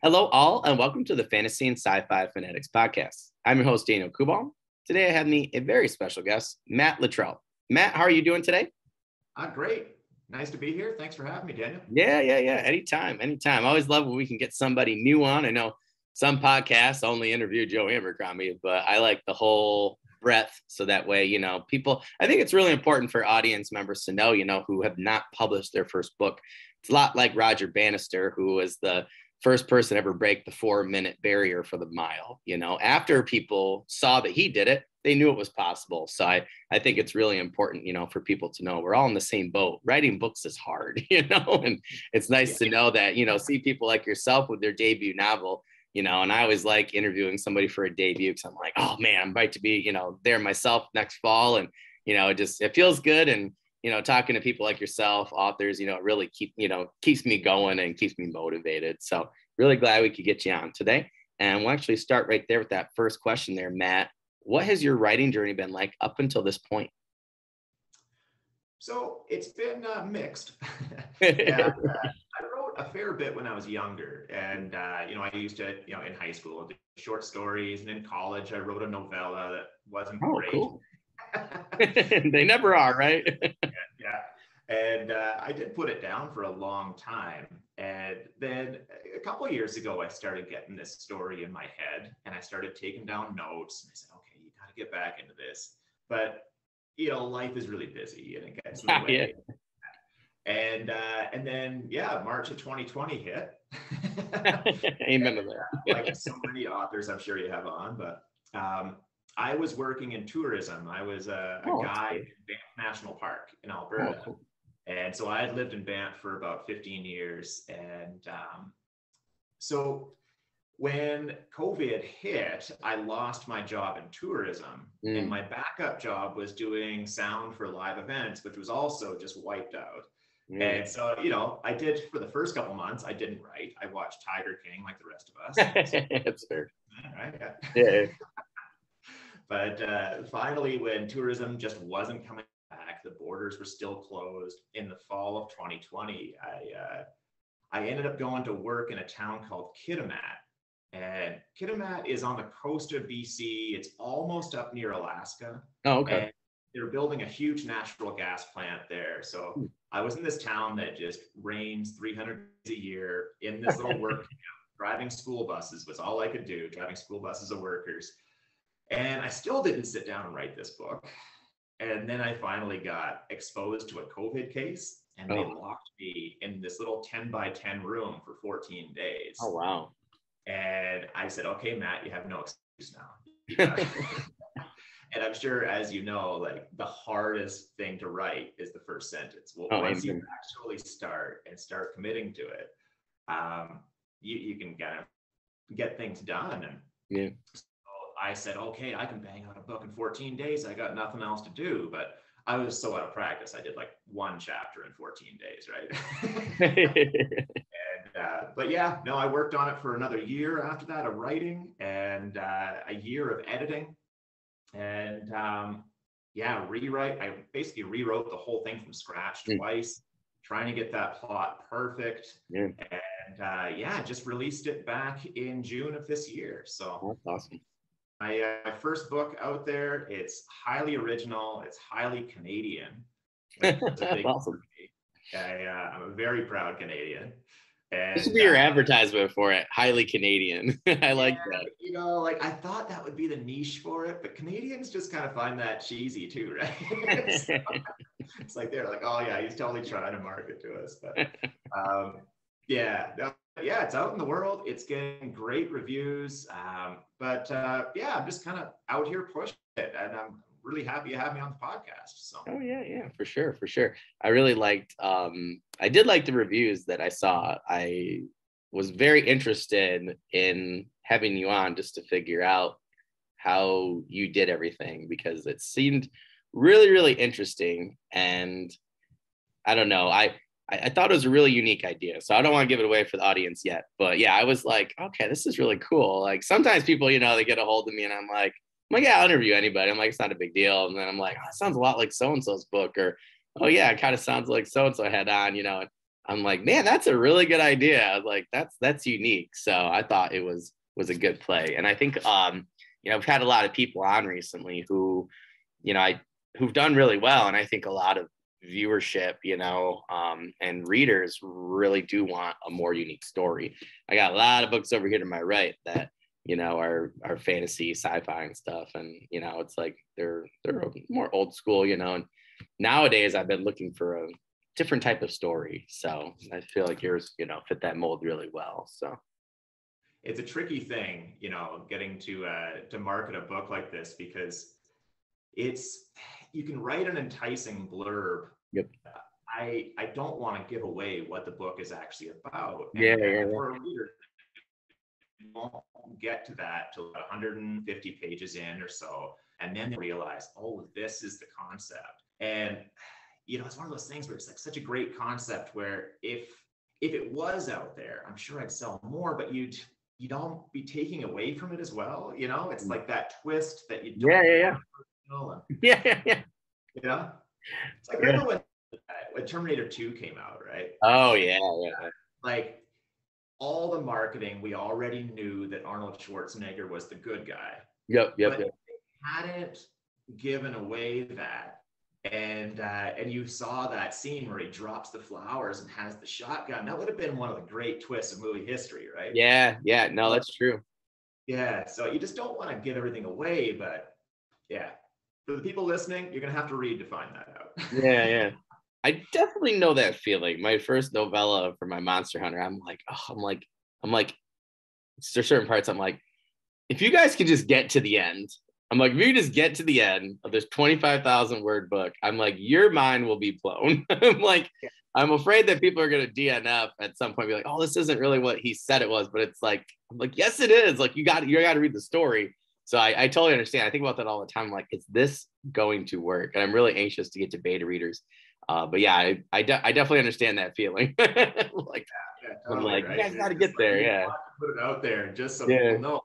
Hello, all, and welcome to the Fantasy and Sci-Fi Fanatics podcast. I'm your host, Daniel Kubal. Today, I have me a very special guest, Matt Luttrell. Matt, how are you doing today? Great. Nice to be here. Thanks for having me, Daniel. Yeah. Anytime. I always love when we can get somebody new on. I know some podcasts only interview Joe Abercrombie, but I like the whole breadth. So that way, people, I think it's really important for audience members to know, who have not published their first book. It's a lot like Roger Bannister, who was the first person to ever break the 4-minute barrier for the mile. After people saw that he did it, they knew it was possible. So I think it's really important, for people to know we're all in the same boat. Writing books is hard, and it's nice to know that, see people like yourself with their debut novel, and I always like interviewing somebody for a debut because I'm like, oh man, I'm about to be, there myself next fall. And, it feels good. And, talking to people like yourself, authors, it really keeps me going and keeps me motivated. So really glad we could get you on today. And we'll actually start right there with that first question there, Matt. What has your writing journey been like up until this point? So it's been mixed. I wrote a fair bit when I was younger. And, I used to, in high school, do short stories. And in college, I wrote a novella that wasn't great. Cool. They never are, right? Yeah. And I did put it down for a long time. And then a couple of years ago, I started getting this story in my head and I started taking down notes. And I said, okay, you got to get back into this. But, life is really busy and it gets in the way. And then, March of 2020 hit. Amen to that. Like so many authors, I'm sure you have on, but I was working in tourism. I was a guide in Banff National Park in Alberta. Cool. And so I had lived in Banff for about 15 years. And so when COVID hit, I lost my job in tourism. And my backup job was doing sound for live events, which was also just wiped out. And so, I did for the first couple months, I didn't write. I watched Tiger King like the rest of us. That's fair. Right? Yeah. But finally, when tourism just wasn't coming back, the borders were still closed. In the fall of 2020, I ended up going to work in a town called Kitimat. And Kitimat is on the coast of BC. It's almost up near Alaska. Oh, okay. And they're building a huge natural gas plant there. So I was in this town that just rains 300 days a year in this little work camp. Driving school buses was all I could do, driving school buses of workers. And I still didn't sit down and write this book. And then I finally got exposed to a COVID case and they locked me in this little 10 by 10 room for 14 days. Oh, wow. And I said, okay, Matt, you have no excuse now. And I'm sure, as you know, like the hardest thing to write is the first sentence. Well, once you actually start committing to it, you can kind of get things done. And I said, okay, I can bang out a book in 14 days. I got nothing else to do. But I was so out of practice. I did like one chapter in 14 days, right? I worked on it for another year after that of writing and a year of editing. And rewrite. I basically rewrote the whole thing from scratch twice, trying to get that plot perfect. Yeah. And just released it back in June of this year. So that's awesome. My first book out there, it's highly original. It's highly Canadian. That's awesome. I'm a very proud Canadian. And, this should be your advertisement for it. Highly Canadian. I like that. I thought that would be the niche for it, but Canadians just kind of find that cheesy too, right? So, it's like they're like, oh yeah, he's totally trying to market to us. But it's out in the world. It's getting great reviews. I'm just kind of out here pushing it, and I'm really happy you have me on the podcast. So for sure. I really liked I did like the reviews that I saw. I was very interested in having you on just to figure out how you did everything, because it seemed really, really interesting. And I don't know, I thought it was a really unique idea. So I don't want to give it away for the audience yet, but I was like, okay, this is really cool. Like sometimes people, they get a hold of me and I'm like, I'll interview anybody. I'm like, it's not a big deal. And then I'm like, it sounds a lot like so-and-so's book, or, oh yeah, it kind of sounds like so-and-so had on, and I'm like, man, that's a really good idea. I was like, that's unique. So I thought it was a good play. And I think I've had a lot of people on recently who, who've done really well. And I think a lot of viewership, and readers really do want a more unique story. I got a lot of books over here to my right that, are fantasy, sci-fi and stuff. And, it's like they're more old school, and nowadays I've been looking for a different type of story. So I feel like yours, fit that mold really well. So it's a tricky thing, getting to market a book like this, because you can write an enticing blurb. Yep. I don't want to give away what the book is actually about. Yeah. For a reader, you won't get to that till 150 pages in or so, and then they realize, oh, this is the concept. And it's one of those things where it's like such a great concept where if it was out there, I'm sure I'd sell more, but you don't be taking away from it as well. It's like that twist that you don't yeah. It's like, remember when Terminator 2 came out, right? Oh yeah. Like all the marketing, we already knew that Arnold Schwarzenegger was the good guy. Yep. But they hadn't given away that. And you saw that scene where he drops the flowers and has the shotgun. That would have been one of the great twists of movie history, right? Yeah. No, that's true. Yeah. So you just don't want to give everything away, but yeah. For the people listening, you're going to have to read to find that out. Yeah. I definitely know that feeling. My first novella for my Monster Hunter, I'm like, there's certain parts I'm like, if you guys could just get to the end, I'm like, if you just get to the end of this 25,000 word book, I'm like, your mind will be blown. I'm like, I'm afraid that people are going to DNF at some point, be like, oh, this isn't really what he said it was. But it's like, I'm like, yes, it is. Like, you got to read the story. So I totally understand. I think about that all the time. I'm like, is this going to work? And I'm really anxious to get to beta readers. But yeah, I definitely understand that feeling. Like, totally, I'm like, right? You guys got to get there. Yeah. Put it out there just so people know.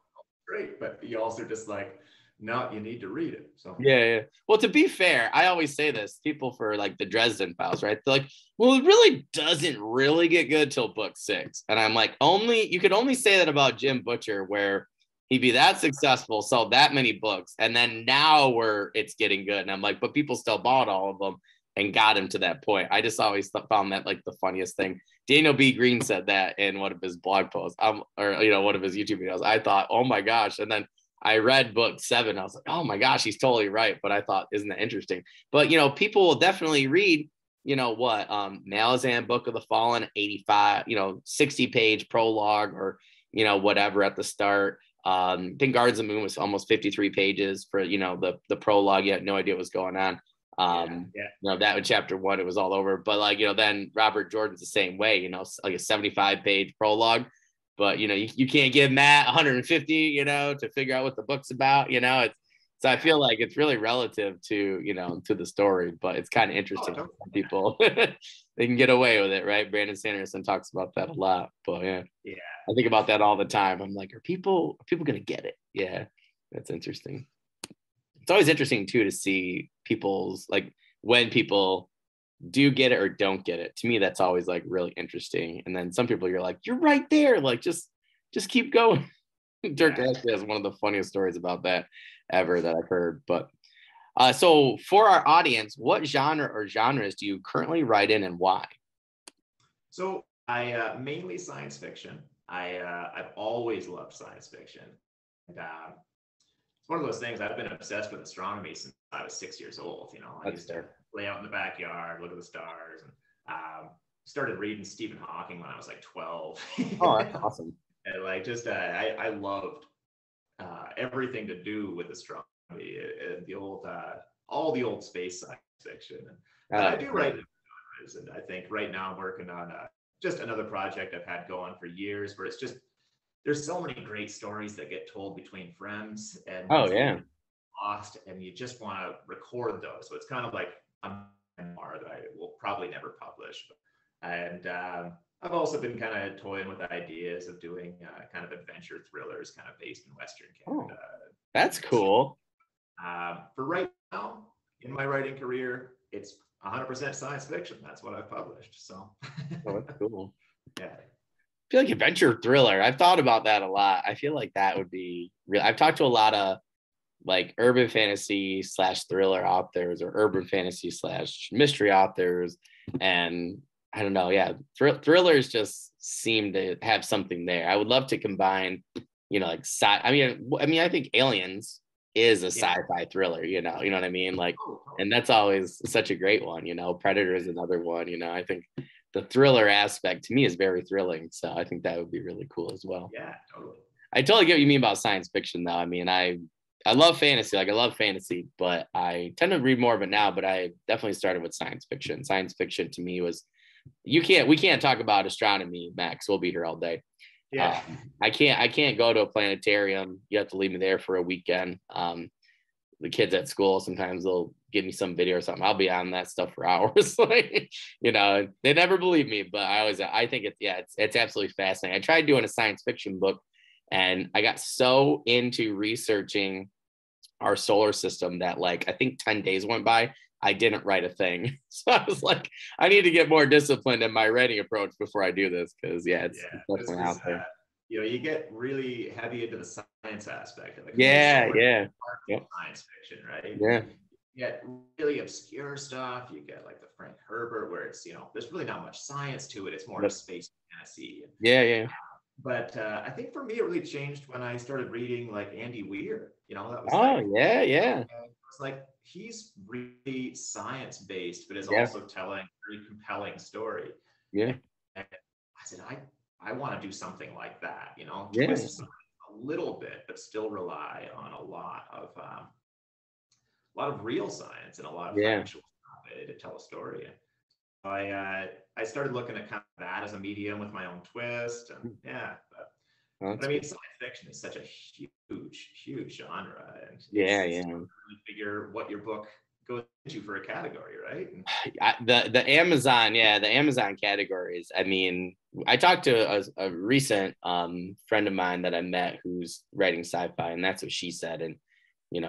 Great. But you also just like, no, you need to read it. So yeah. Well, to be fair, I always say this, people for like the Dresden Files, right? They're like, well, it really doesn't really get good till book 6. And I'm like, you could only say that about Jim Butcher, where he'd be that successful, sold that many books, and then now where it's getting good. And I'm like, but people still bought all of them and got him to that point. I just always found that like the funniest thing. Daniel B. Green said that in one of his blog posts, or one of his YouTube videos. I thought, oh my gosh. And then I read book 7. I was like, oh my gosh, he's totally right. But I thought, isn't that interesting? But, people will definitely read, Malazan, Book of the Fallen, 85, 60-page prologue or, whatever at the start. I think Guardians of the Moon was almost 53 pages for, the prologue. You had no idea what was going on. That was chapter 1, it was all over. But then Robert Jordan's the same way, like a 75-page prologue. But you can't give Matt 150, to figure out what the book's about. So I feel like it's really relative to to the story, but it's kind of interesting. For people they can get away with it, right? Brandon Sanderson talks about that a lot. But yeah, I think about that all the time. I'm like, are people gonna get it? Yeah, that's interesting. It's always interesting too to see people's, like, when people do get it or don't get it. To me, that's always like really interesting. And then some people, you're like, you're right there, like just keep going. Dirk actually has one of the funniest stories about that ever that I've heard. But so for our audience, what genre or genres do you currently write in and why? So I mainly science fiction. I've always loved science fiction. And it's one of those things, I've been obsessed with astronomy since I was 6 years old. I used to lay out in the backyard, look at the stars, and started reading Stephen Hawking when I was like 12. Oh, that's awesome. And like, just I loved everything to do with astronomy and all the old space science fiction. And I do write, and I think right now I'm working on just another project I've had going for years, where it's just, there's so many great stories that get told between friends and lost, and you just want to record those. So it's kind of like a memoir that I will probably never publish. And I've also been kind of toying with ideas of doing kind of adventure thrillers, kind of based in Western Canada. That's cool. For right now, in my writing career, it's 100% science fiction. That's what I've published. So Oh, that's cool. yeah. I feel like adventure thriller. I've thought about that a lot. I feel like that would be real. I've talked to a lot of like urban fantasy / thriller authors or urban fantasy / mystery authors. And I don't know. Yeah. Thrillers just seem to have something there. I would love to combine, like I mean, I think Aliens is a sci-fi thriller, you know what I mean? Like, and that's always such a great one, Predator is another one, I think the thriller aspect to me is very thrilling. So I think that would be really cool as well. Yeah, totally. I totally get what you mean about science fiction though. I mean, I love fantasy, like I love fantasy, but I tend to read more of it now, but I definitely started with science fiction. Science fiction to me was, we can't talk about astronomy, Max. We'll be here all day. Yeah. I can't go to a planetarium. You have to leave me there for a weekend. The kids at school, sometimes they'll give me some video or something. I'll be on that stuff for hours. Like, they never believe me, but I think it's absolutely fascinating. I tried doing a science fiction book and I got so into researching our solar system that like, I think 10 days went by. I didn't write a thing. So I was like, I need to get more disciplined in my writing approach before I do this. Cause it's definitely out there. You get really heavy into the science aspect of it. Yeah. Science fiction, right? Yeah. You get really obscure stuff. You get like the Frank Herbert, where it's, there's really not much science to it. It's more of space fantasy. Yeah. But I think for me, it really changed when I started reading like Andy Weir. That was yeah. It's like he's really science based, but is also telling a very compelling story. Yeah. And I said, I want to do something like that. Yeah. Twist science a little bit, but still rely on a lot of real science and a lot of factual stuff to tell a story. I started looking at kind of that as a medium with my own twist, and but I mean, science fiction is such a huge genre, and it's really figure what your book goes into for a category, right? The Amazon categories. I mean, I talked to a recent friend of mine that I met who's writing sci-fi, and that's what she said. And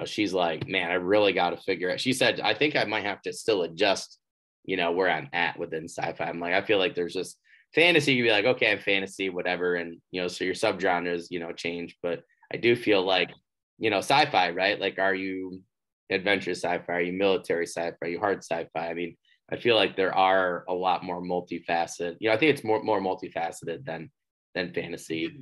she's like, man, I really got to figure out. She said, I think I might have to still adjust, where I'm at within sci-fi. I'm like, I feel like there's just fantasy. You can be like, okay, I'm fantasy, whatever, and so your subgenres, change. But I do feel like, sci-fi, right? Like, are you adventure sci-fi? Are you military sci-fi? Are you hard sci-fi? I mean, I feel like there are a lot more multifaceted. I think it's more multifaceted than fantasy.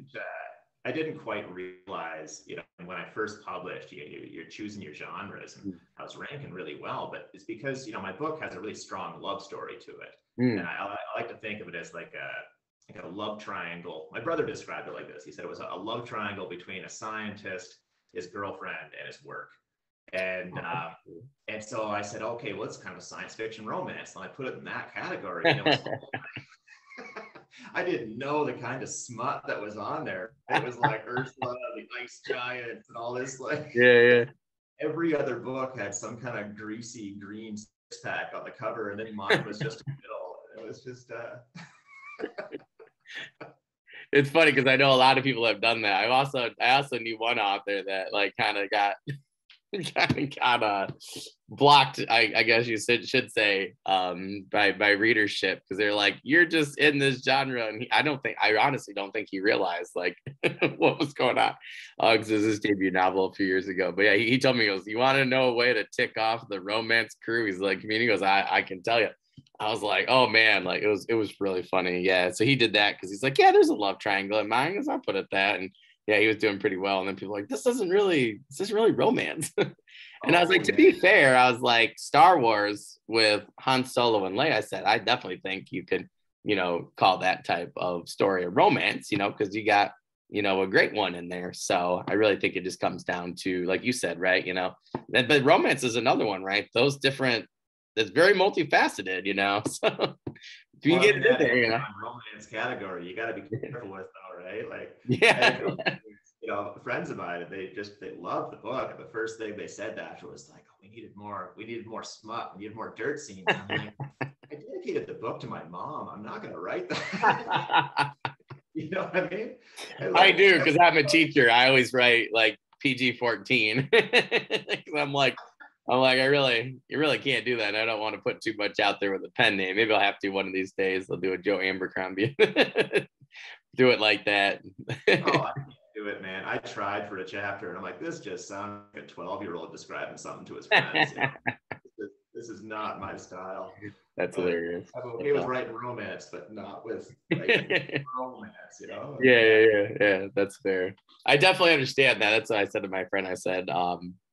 I didn't quite realize, when I first published, you're choosing your genres, and I was ranking really well, but it's because, my book has a really strong love story to it. And I like to think of it as like a love triangle. My brother described it like this. He said it was a love triangle between a scientist, his girlfriend, and his work. And so I said, okay, well, it's kind of a science fiction romance. And I put it in that category. I didn't know the kind of smut that was on there. It was like Ursula, the ice giants, and all this. Like, every other book had some kind of greasy green six-pack on the cover, and then mine was just a middle. It was just. It's funny because I know a lot of people have done that. I also knew one author that like kind of got blocked, I guess you should say, by readership, because they're like, you're just in this genre, and I honestly don't think he realized like what was going on, because it was his debut novel a few years ago. But yeah, he told me, he goes, you want to know a way to tick off the romance crew? He's like, he goes, I can tell you. I was like, oh man, like it was really funny. Yeah, so he did that because he's like, yeah, there's a love triangle in mine, because I put it that, and yeah, he was doing pretty well. And then people were like, this isn't really romance. And I was like, to be fair, I was like, Star Wars with Han Solo and Leia, I said, I definitely think you could, call that type of story a romance, because you got, a great one in there. So I really think it just comes down to, like you said, right, but romance is another one, right? Those different, it's very multifaceted, So if you can get it in there, romance category, you got to be careful with, though, right? Like, friends of mine, they loved the book. And the first thing they said that was like, oh, we needed more smut, we needed more dirt scenes. I'm like, I dedicated the book to my mom. I'm not going to write that. You know what I mean? I do, because I'm a teacher. I always write like PG-14. I'm like, I'm like, you really can't do that. I don't want to put too much out there with a pen name. Maybe I'll have to one of these days. I'll do a Joe Abercrombie. Do it like that. Oh, I can't do it, man. I tried for a chapter and I'm like, this just sounds like a 12-year-old describing something to his friends. You know? This is not my style. That's hilarious. I'm okay with writing romance, but not with writing romance, you know? Yeah. That's fair. I definitely understand that. That's what I said to my friend. I said,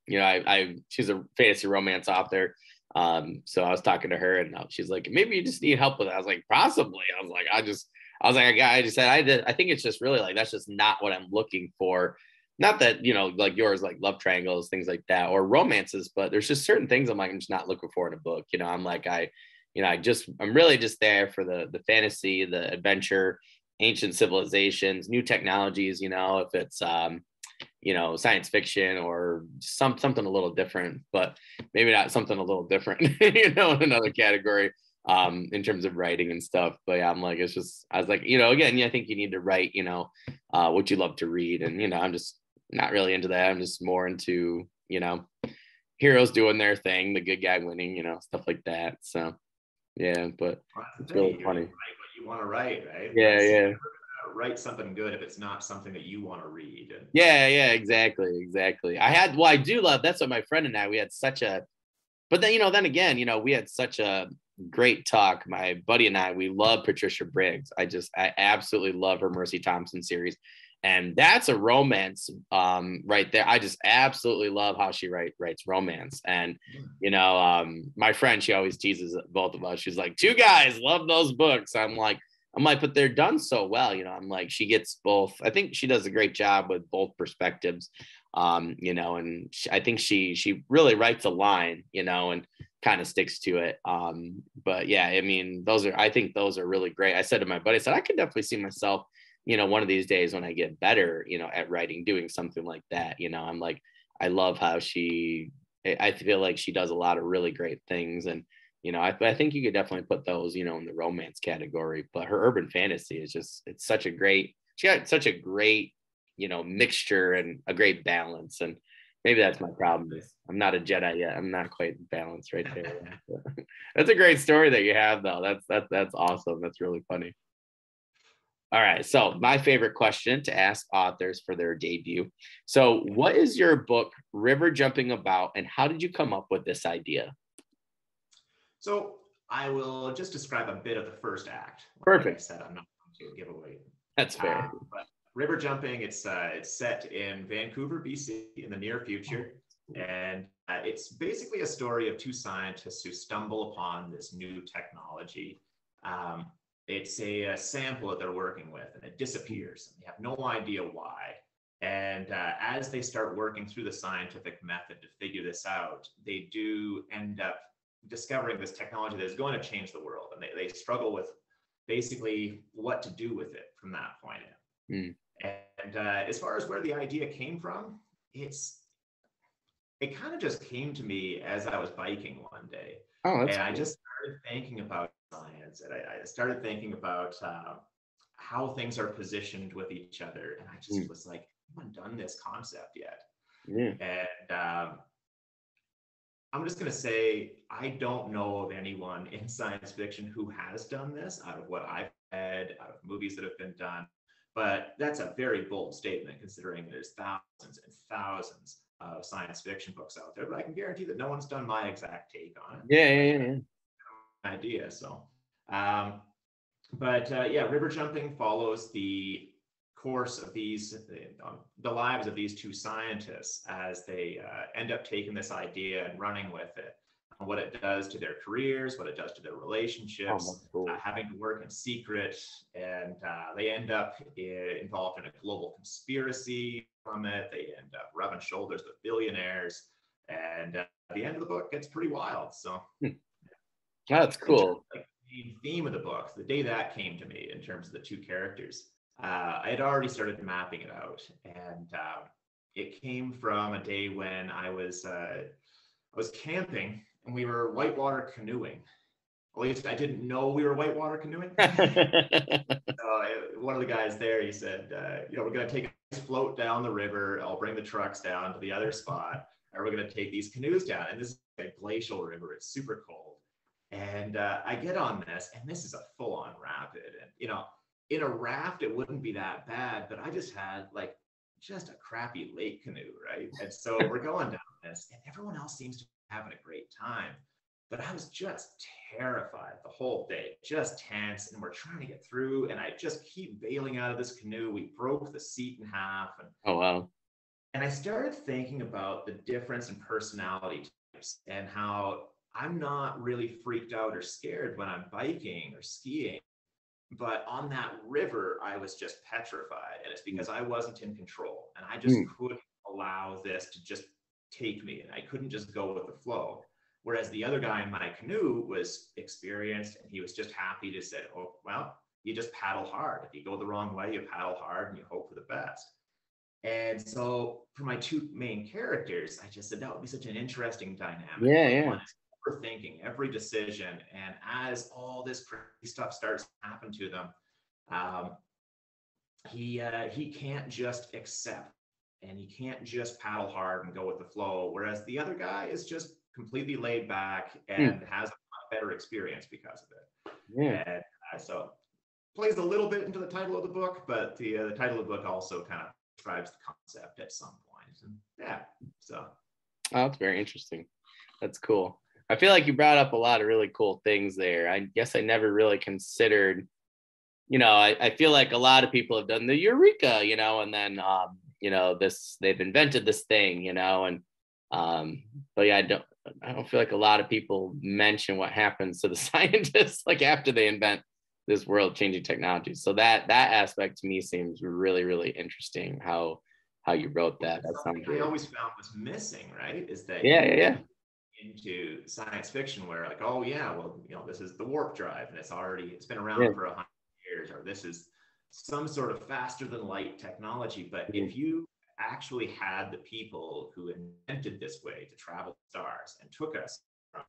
you know, she's a fantasy romance author. So I was talking to her and she's like, maybe you just need help with it. I was like, possibly. I was like, I just said, I think it's just really like, that's just not what I'm looking for. Not that, you know, like yours, like love triangles, things like that, or romances, but there's just certain things I'm like, I'm just not looking for in a book. You know, I'm like, I'm really just there for the fantasy, the adventure, ancient civilizations, new technologies, you know, if it's, you know, science fiction or something a little different, but maybe not something a little different, you know, in another category, in terms of writing and stuff. But yeah, I'm like, I was like, you know, again, I think you need to write, you know, what you love to read. And, you know, I'm just not really into that. I'm just more into, you know, heroes doing their thing, the good guy winning, you know, stuff like that. So yeah, but it's really funny. Write what you want to write, right? Yeah. Write something good if it's not something that you want to read. Yeah, exactly. I do love, that's what my friend and I, we had such a, but then, you know, then again, you know, we had such a great talk. My buddy and I, we love Patricia Briggs. I absolutely love her Mercy Thompson series. And that's a romance right there. I just absolutely love how she writes romance. And, you know, my friend, she always teases both of us. She's like, two guys love those books. I'm like, but they're done so well. You know, I'm like, she gets both. I think she does a great job with both perspectives, you know, and I think she really writes a line, you know, and kind of sticks to it. But yeah, I mean, I think those are really great. I said to my buddy, I said, I could definitely see myself, you know, one of these days when I get better, you know, at writing, doing something like that. You know, I'm like, I love how I feel like she does a lot of really great things. And, you know, I think you could definitely put those, you know, in the romance category, but her urban fantasy is just, she got such a great, you know, mixture and a great balance. And maybe that's my problem is I'm not a Jedi yet. I'm not quite balanced right there. That's a great story that you have though. That's awesome. That's really funny. All right. So my favorite question to ask authors for their debut. So what is your book river jumping about and how did you come up with this idea? So I will just describe a bit of the first act. Perfect. Like I said, I'm not going to give away. That's fair. But river jumping, it's set in Vancouver, BC in the near future. And it's basically a story of two scientists who stumble upon this new technology. It's a sample that they're working with and it disappears. They have no idea why. And as they start working through the scientific method to figure this out, they do end up discovering this technology that is going to change the world. And they struggle with basically what to do with it from that point in. And as far as where the idea came from, it kind of just came to me as I was biking one day. And cool. I just started thinking about science and I started thinking about how things are positioned with each other. And I just was like, I haven't done this concept yet. And I'm just going to say, I don't know of anyone in science fiction who has done this out of what I've read, out of movies that have been done. But that's a very bold statement considering there's thousands and thousands of science fiction books out there. But I can guarantee that no one's done my exact take on it. Yeah. Idea. So, river jumping follows the course of the lives of these two scientists as they end up taking this idea and running with it, what it does to their careers, what it does to their relationships, having to work in secret, and they end up involved in a global conspiracy from it. They end up rubbing shoulders with billionaires, and the end of the book gets pretty wild. So that's cool. Like the theme of the book, the day that came to me in terms of the two characters, I had already started mapping it out, and it came from a day when I was camping and we were whitewater canoeing. At least I didn't know we were whitewater canoeing. One of the guys there, he said, we're going to take a float down the river. I'll bring the trucks down to the other spot. are we going to take these canoes down? And this is a glacial river. It's super cold. And I get on this, and this is a full-on rapid. And, you know, in a raft, it wouldn't be that bad, but I just had like just a crappy lake canoe, right? And so we're going down this, and everyone else seems to be having a great time. But I was just terrified the whole day, just tense, and we're trying to get through, and I just keep bailing out of this canoe. We broke the seat in half. And, Oh, wow. And I started thinking about the difference in personality types and how I'm not really freaked out or scared when I'm biking or skiing. But on that river, I was just petrified. And it's because I wasn't in control. And I just couldn't allow this to just take me. And I couldn't just go with the flow. Whereas the other guy in my canoe was experienced, and he was just happy to say, oh, well, you just paddle hard. If you go the wrong way, you paddle hard and you hope for the best. And so for my two main characters, I just said that would be such an interesting dynamic. Yeah. One is overthinking every decision. And as all this crazy stuff starts to happen to them, he can't just accept, and he can't just paddle hard and go with the flow. Whereas the other guy is just completely laid back and has a better experience because of it. Yeah. And so plays a little bit into the title of the book, but the title of the book also kind of describes the concept at some point. And yeah, so. Oh, that's very interesting. That's cool. I feel like you brought up a lot of really cool things there. I guess I never really considered, you know, I feel like a lot of people have done the Eureka, you know, and then, you know, they've invented this thing, you know, and, but yeah, I don't feel like a lot of people mention what happens to the scientists, like after they invent this world changing technology. So that aspect to me seems really, really interesting how you wrote that. That sounds I always found was missing, right? Is that yeah. Into science fiction where like, oh yeah, well, you know, this is the warp drive and it's been around for 100 years, or this is some sort of faster than light technology. But if you actually had the people who invented this way to travel to stars and took us from,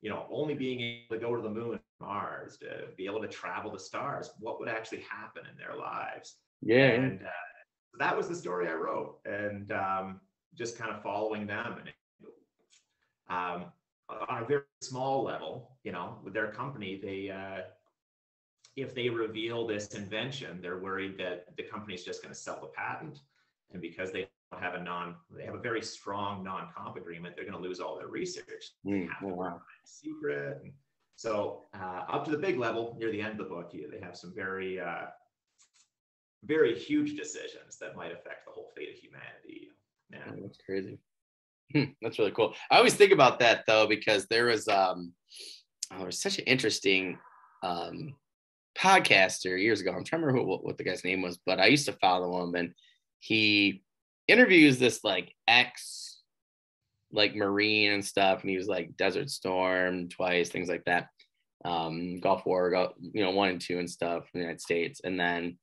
you know, only being able to go to the moon and Mars to be able to travel to stars, what would actually happen in their lives? And that was the story I wrote, and just kind of following them. And on a very small level, you know, with their company, they if they reveal this invention, they're worried that the company's just going to sell the patent, and because they don't have they have a very strong non-comp agreement, they're going to lose all their research. They have to run a secret. And so up to the big level near the end of the book, they have some very very huge decisions that might affect the whole fate of humanity. Yeah, oh, that's crazy. That's really cool. I always think about that though, because there was such an interesting podcaster years ago. I'm trying to remember what the guy's name was, but I used to follow him, and he interviews this like ex like Marine and stuff, and he was like Desert Storm twice, things like that, Gulf War, you know, 1 and 2 and stuff in the United States. And then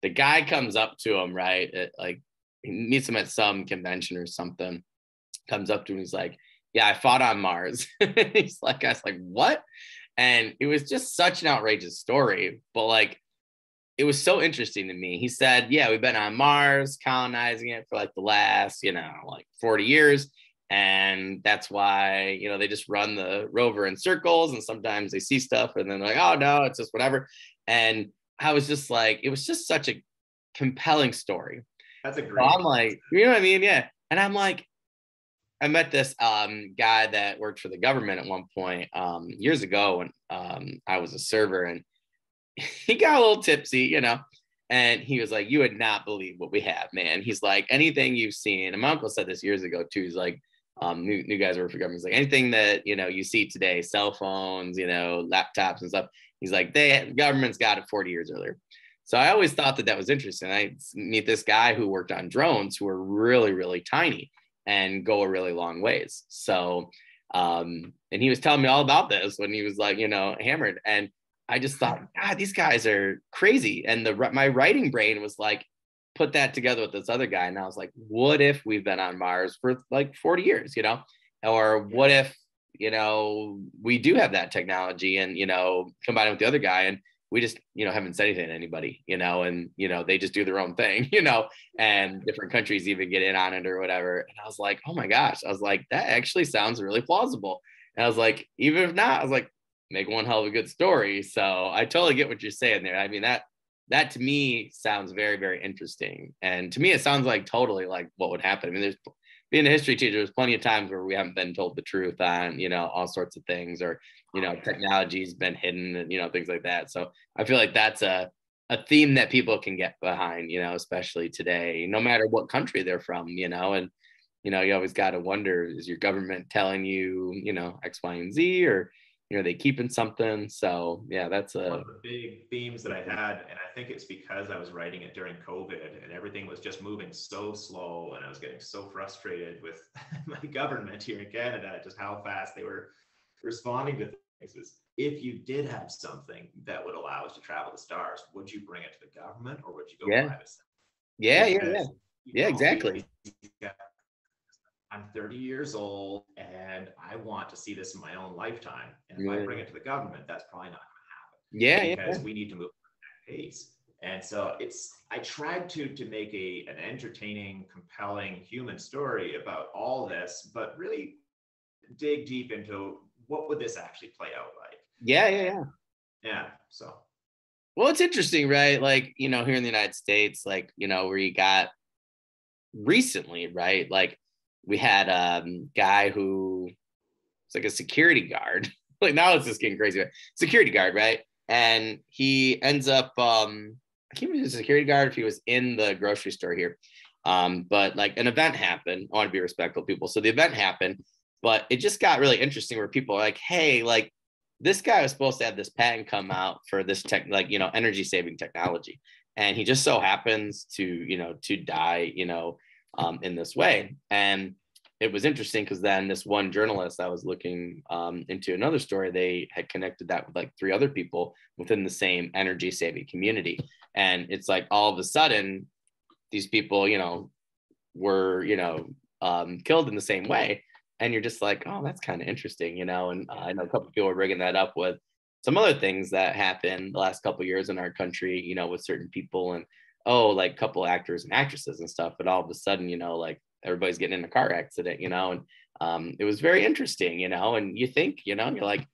the guy comes up to him, right, like he meets him at some convention or something, comes up to him, he's like, yeah, I fought on Mars. He's like, I was like, what? And it was just such an outrageous story, but like it was so interesting to me. He said, yeah, we've been on Mars colonizing it for like the last, you know, like 40 years. And that's why, you know, they just run the rover in circles, and sometimes they see stuff and then they're like, oh no, it's just whatever. And I was just like, it was just such a compelling story. That's a great. So I'm like, you know what I mean? Yeah. And I'm like, I met this guy that worked for the government at one point years ago when I was a server, and he got a little tipsy, you know, and he was like, you would not believe what we have, man. He's like, anything you've seen, and my uncle said this years ago too, he's like, new guys work for government, he's like, anything that, you know, you see today, cell phones, you know, laptops and stuff, he's like, the government's got it 40 years earlier. So I always thought that was interesting. I meet this guy who worked on drones who were really, really tiny and go a really long ways. So, and he was telling me all about this when he was like, you know, hammered. And I just thought, God, these guys are crazy. And my writing brain was like, put that together with this other guy. And I was like, what if we've been on Mars for like 40 years, you know, or what if, you know, we do have that technology and, you know, combine it with the other guy. And we just, haven't said anything to anybody, and, they just do their own thing, and different countries even get in on it or whatever. And I was like, oh my gosh, I was like, that actually sounds really plausible. And I was like, even if not, I was like, make one hell of a good story. So I totally get what you're saying there. I mean, that to me sounds very, very interesting. And to me, it sounds like totally like what would happen. I mean, being a history teacher, there's plenty of times where we haven't been told the truth on, all sorts of things, or, technology's been hidden and, things like that. So I feel like that's a theme that people can get behind, especially today, no matter what country they're from, and, you always got to wonder, is your government telling you, X, Y, and Z, or, are they keeping something? So yeah, that's one of the big themes that I had. And I think it's because I was writing it during COVID and everything was just moving so slow. And I was getting so frustrated with my government here in Canada, just how fast they were responding to things. Is if you did have something that would allow us to travel the stars, would you bring it to the government or would you go private? Yeah, exactly. I'm 30 years old and I want to see this in my own lifetime. And if I bring it to the government, that's probably not going to happen. Because we need to move at that pace. And so I tried to make an entertaining, compelling human story about all this, but really dig deep into what would this actually play out like. Yeah. So. Well, it's interesting, right? Like, here in the United States, like, where you got recently, right? Like, we had a guy who was like a security guard. Like now it's just getting crazy. Security guard, right? And he ends up, I can't remember if he was a security guard, if he was in the grocery store here. But like an event happened. I want to be respectful of people. So the event happened, but it just got really interesting where people are like, hey, like this guy was supposed to have this patent come out for this energy saving technology. And he just so happens to die, in this way. And it was interesting because then this one journalist I was looking into another story, they had connected that with like 3 other people within the same energy saving community. And it's like all of a sudden these people, were, killed in the same way. And you're just like, oh, that's kind of interesting, and I know a couple of people were bringing that up with some other things that happened the last couple of years in our country, with certain people and, like a couple actors and actresses and stuff, but all of a sudden, like everybody's getting in a car accident, and it was very interesting, and you think, you're like,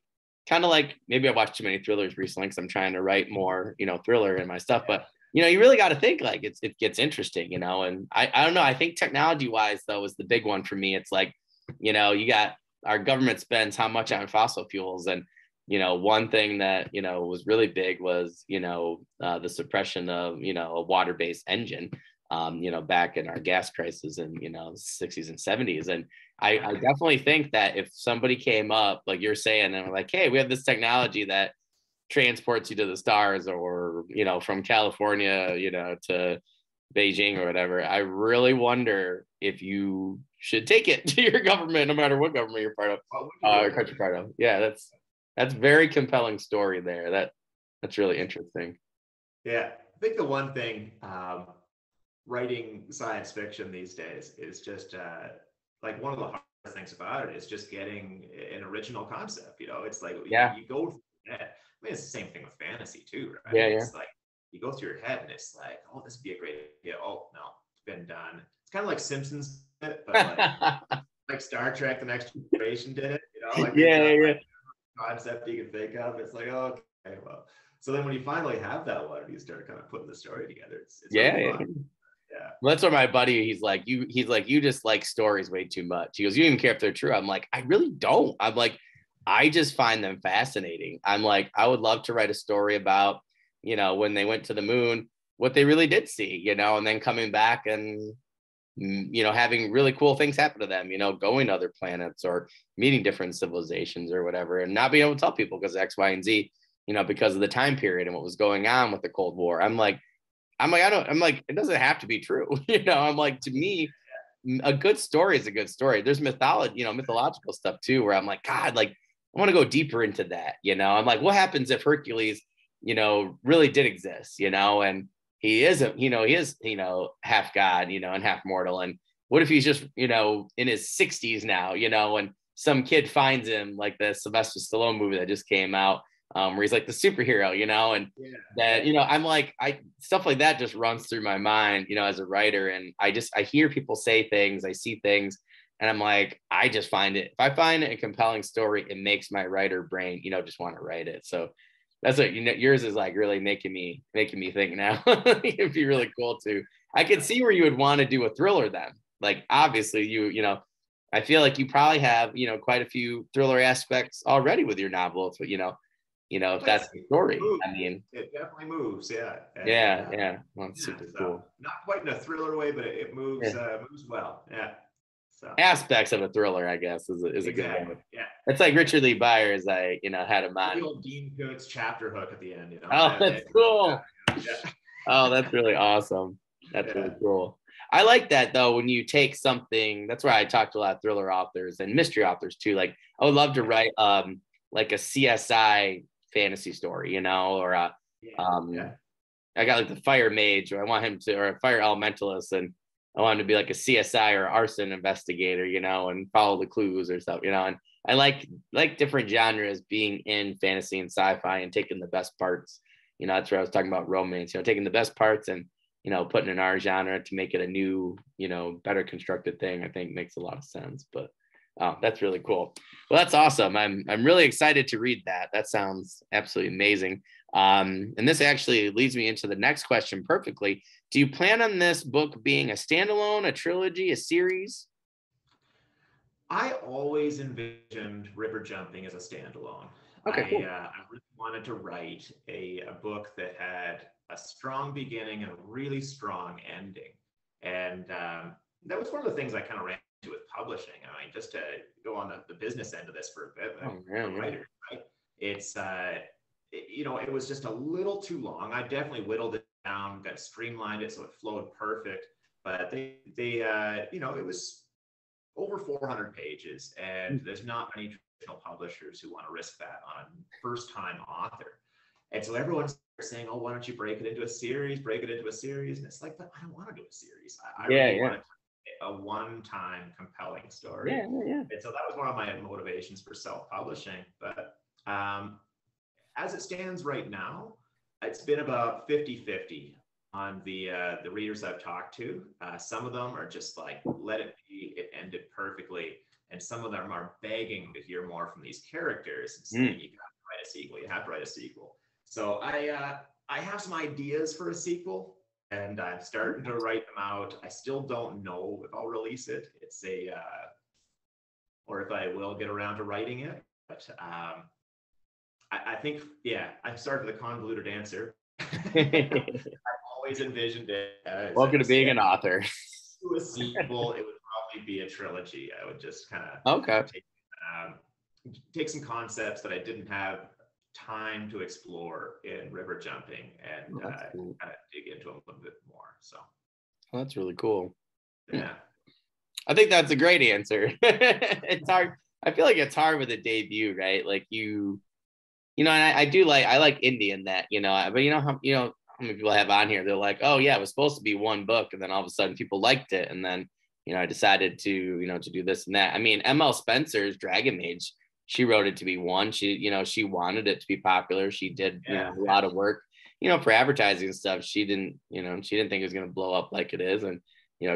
kind of like maybe I watched too many thrillers recently because I'm trying to write more, thriller in my stuff, but you really got to think like it gets interesting, and I don't know. I think technology wise though is the big one for me. It's like, you got our government spends how much on fossil fuels, and one thing that, was really big was, the suppression of, a water-based engine, back in our gas crisis in, the 60s and 70s. And I definitely think that if somebody came up, like you're saying, and like, hey, we have this technology that transports you to the stars, or, from California, to Beijing or whatever, I really wonder if you should take it to your government, no matter what government you're part of, or country part of. Yeah, that's very compelling story there. That's really interesting. Yeah, I think the one thing writing science fiction these days is just like one of the hardest things about it is just getting an original concept. It's like you go through your head. I mean, it's the same thing with fantasy too, right? It's like you go through your head and it's like, oh, this would be a great idea. Oh no, it's been done. It's kind of like Simpsons, but like Star Trek: The Next Generation did it. Like concept you can think of. It's like, oh, okay, well. So then when you finally have that one, you start kind of putting the story together. It's really fun. Yeah. Well, that's where my buddy, he's like, you just like stories way too much. He goes, you don't even care if they're true. I'm like, I really don't. I'm like, I just find them fascinating. I'm like, I would love to write a story about, when they went to the moon, what they really did see, and then coming back and, having really cool things happen to them, going to other planets or meeting different civilizations or whatever, and not being able to tell people because of X, Y, and Z, because of the time period and what was going on with the Cold War. I'm like, it doesn't have to be true. I'm like, to me, a good story is a good story. There's mythology, mythological stuff too, where I'm like, God, like, I want to go deeper into that. I'm like, what happens if Hercules, really did exist, and he isn't, he is, half God, and half mortal. And what if he's just, in his 60s now, and some kid finds him, like the Sylvester Stallone movie that just came out, where he's like the superhero, and that, I'm like, stuff like that just runs through my mind, as a writer. And I hear people say things, I see things, and I'm like, I just if I find it a compelling story, it makes my writer brain, just want to write it. So that's what, yours is like really making me think now. It'd be really cool too. I could see where you would want to do a thriller then. Like, obviously I feel like you probably have, quite a few thriller aspects already with your novel. If, if that's the story. I mean, it definitely moves. Yeah. And, yeah. Well, it's super cool. Not quite in a thriller way, but it moves, moves well. Yeah. So aspects of a thriller, I guess, is a good one. Yeah. It's like Richard Lee Byers. I, had him on. The old Dean Koontz chapter hook at the end, Oh, that's cool. Oh, that's really awesome. That's really cool. I like that though, when you take something, that's where I talk to a lot of thriller authors and mystery authors too. Like, I would love to write like a CSI fantasy story, or I got like the fire mage, or I want him to, or a fire elementalist, and I want him to be like a CSI or arson investigator, and follow the clues or stuff, and I like different genres being in fantasy and sci-fi and taking the best parts. That's where I was talking about romance, taking the best parts and, putting in our genre to make it a new, better constructed thing, I think makes a lot of sense. But that's really cool. Well, that's awesome. I'm really excited to read that. That sounds absolutely amazing. And this actually leads me into the next question perfectly. Do you plan on this book being a standalone, a trilogy, a series? I always envisioned River Jumping as a standalone. Okay, cool. I really wanted to write a book that had a strong beginning and a really strong ending. And that was one of the things I kind of ran into with publishing. I mean, just to go on the business end of this for a bit, writer, right? It's, it was just a little too long. I definitely whittled it down, got streamlined it so it flowed perfect. But they it was over 400 pages, and there's not many traditional publishers who want to risk that on a first-time author. And so everyone's saying, "Oh, why don't you break it into a series? Break it into a series?" And it's like, but I don't want to do a series. I really want a one-time compelling story. Yeah. And so that was one of my motivations for self-publishing. But as it stands right now, it's been about 50-50 on the readers I've talked to. Some of them are just like, let it be, it ended perfectly. And some of them are begging to hear more from these characters and saying, you got to write a sequel, you have to write a sequel. So I have some ideas for a sequel, and I'm starting to write them out. I still don't know if I'll release it. It's or if I will get around to writing it. But I think, I'm sorry for the convoluted answer. I've always envisioned it as welcome to being an author. To a sequel, it would probably be a trilogy. I would just kind of take some concepts that I didn't have time to explore in River Jumping and kind of dig into them a little bit more. So that's really cool. Yeah, I think that's a great answer. It's hard. I feel like it's hard with a debut, right? Like and I like indie in that, but how many people I have on here, they're like, oh yeah, it was supposed to be one book, and then all of a sudden people liked it, and then I decided to to do this and that. I mean, ML Spencer's Dragon Mage, she wrote it to be one. She wanted it to be popular. She did a lot of work for advertising and stuff. She didn't think it was going to blow up like it is, and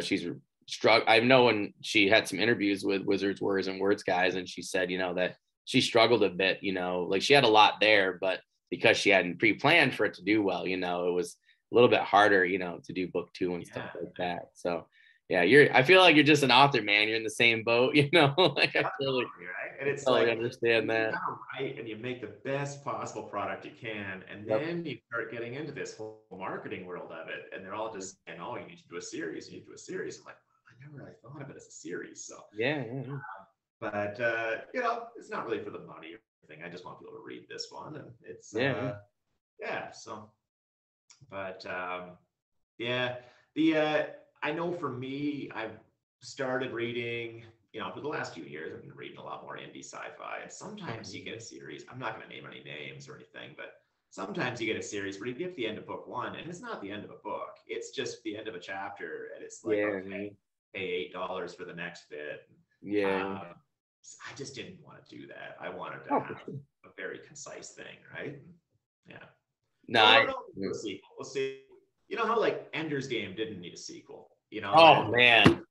she's struck. I know when she had some interviews with Wizards, Warriors, and Words guys, and she said that she struggled a bit, like she had a lot there, but because she hadn't pre-planned for it to do well, it was a little bit harder, to do book 2 and stuff like that. So yeah, I feel like you're just an author, man. You're in the same boat, like I totally, right? And it's totally like, understand that. Right, and you make the best possible product you can, and then you start getting into this whole marketing world of it, and they're all just saying, "Oh, you need to do a series. You need to do a series." I'm like, I never really thought of it as a series. So yeah. But it's not really for the money or anything. I just want people to read this one, and it's So, but I know for me, I've started reading. For the last few years, I've been reading a lot more indie sci-fi, and sometimes you get a series. I'm not going to name any names or anything, but sometimes you get a series where you get to the end of book 1, and it's not the end of a book. It's just the end of a chapter, and it's like, okay, pay $8 for the next bit. I just didn't want to do that. I wanted to have a very concise thing, right? Yeah. No, I, a sequel. We'll see. You know how like Ender's Game didn't need a sequel, you know? oh man.